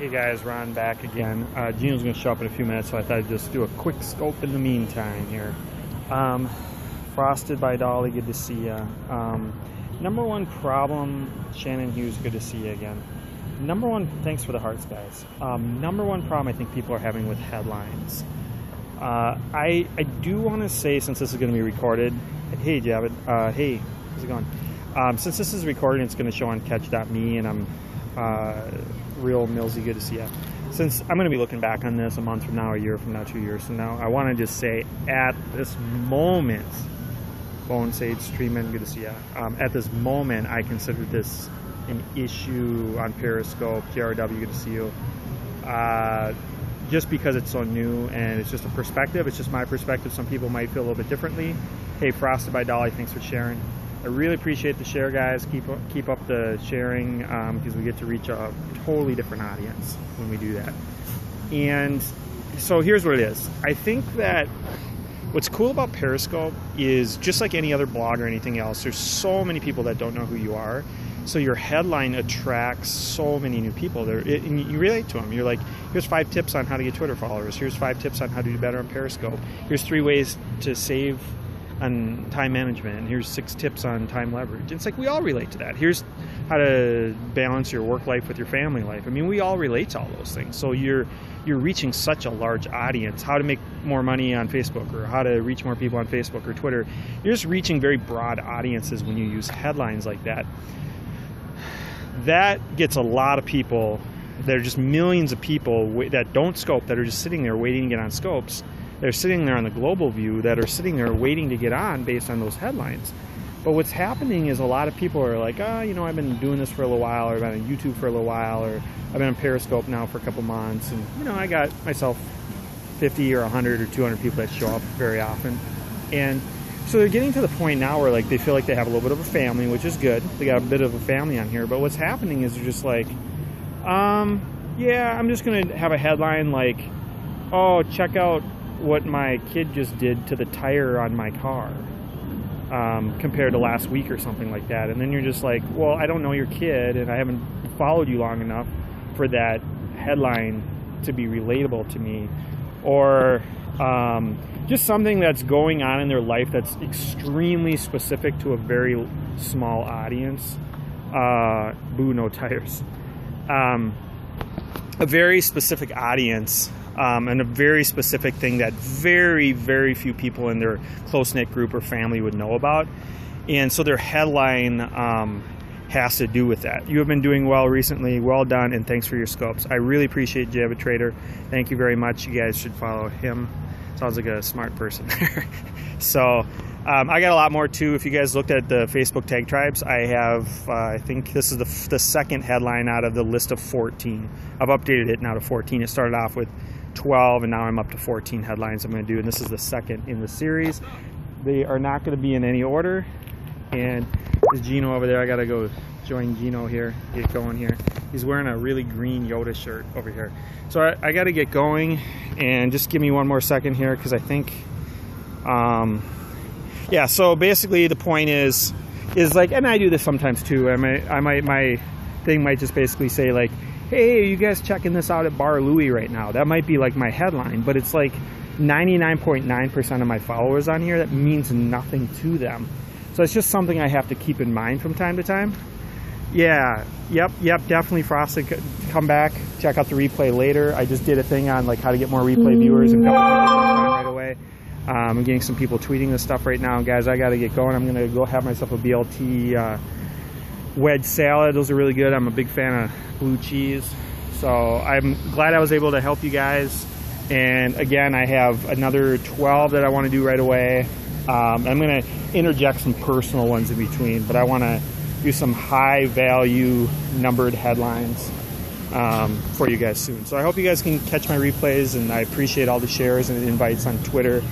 Hey guys, Ron back again. Gino's going to show up in a few minutes, so I thought I'd just do a quick scope in the meantime here. Frosted by Dolly, good to see ya. Number one problem, Shannon Hughes, good to see you again. Number one, thanks for the hearts, guys. Number one problem I think people are having with headlines. I do want to say, since this is going to be recorded, hey Javid, hey, how's it going? Since this is recorded, it's going to show on catch.me, and I'm Real Millsy, good to see you. Since I'm going to be looking back on this a month from now, a year from now, 2 years from now, I want to just say at this moment, Bone Sage Streaming, good to see you. At this moment, I consider this an issue on Periscope. JRW, good to see you. Just because it's so new and it's just a perspective, it's just my perspective. Some people might feel a little bit differently. Hey, Frosted by Dolly, thanks for sharing. I really appreciate the share, guys. Keep up the sharing because we get to reach a totally different audience when we do that. And so here's what it is. I think that what's cool about Periscope is, just like any other blog or anything else, there's so many people that don't know who you are. So your headline attracts so many new people there, and you relate to them. You're like, here's 5 tips on how to get Twitter followers. Here's 5 tips on how to do better on Periscope. Here's 3 ways to save on time management, and here's 6 tips on time leverage. It's like we all relate to that. Here's how to balance your work life with your family life. I mean, we all relate to all those things. So you're reaching such a large audience. How to make more money on Facebook, or how to reach more people on Facebook or Twitter. You're just reaching very broad audiences when you use headlines like that. That gets a lot of people. There are just millions of people that don't scope, that are just sitting there waiting to get on scopes. They're sitting there on the global view, that are sitting there waiting to get on based on those headlines. But what's happening is a lot of people are like, oh, you know, I've been doing this for a little while, or I've been on YouTube for a little while, or I've been on Periscope now for a couple months, and you know, I got myself 50 or 100 or 200 people that show up very often. And so they're getting to the point now where like they feel like they have a little bit of a family, which is good. They got a bit of a family on here. But what's happening is they're just like, yeah, I'm just going to have a headline like, oh, check out what my kid just did to the tire on my car compared to last week or something like that. And then you're just like, well, I don't know your kid, and I haven't followed you long enough for that headline to be relatable to me. Or just something that's going on in their life that's extremely specific to a very small audience. Boo, no tires. A very specific audience, and a very specific thing that very, very few people in their close-knit group or family would know about. And so their headline has to do with that. You have been doing well recently. Well done, and thanks for your scopes. I really appreciate Javid Trader. Thank you very much. You guys should follow him. Sounds like a smart person there. So I got a lot more too. If you guys looked at the Facebook tag tribes, I have, I think this is the second headline out of the list of 14. I've updated it now to 14. It started off with 12, and now I'm up to 14 headlines I'm going to do, and this is the second in the series. They are not going to be in any order. And there's Gino over there. I got to go join Gino here, get going here. He's wearing a really green Yoda shirt over here. So I got to get going, and just give me one more second here, because I think, yeah, so basically the point is like, and I do this sometimes too. My thing might just basically say like, hey, you guys checking this out at Bar Louie right now? That might be like my headline, but it's like 99.9% of my followers on here, that means nothing to them. So it's just something I have to keep in mind from time to time. Yeah, yep, definitely Frosted. Come back, check out the replay later. I just did a thing on like how to get more replay viewers, and right away. I'm getting some people tweeting this stuff right now. Guys, I got to get going. I'm going to go have myself a BLT wedge salad. Those are really good. I'm a big fan of blue cheese. So I'm glad I was able to help you guys. And again, I have another 12 that I want to do right away. I'm going to interject some personal ones in between, but I want to do some high value numbered headlines for you guys soon. So I hope you guys can catch my replays, and I appreciate all the shares and invites on Twitter.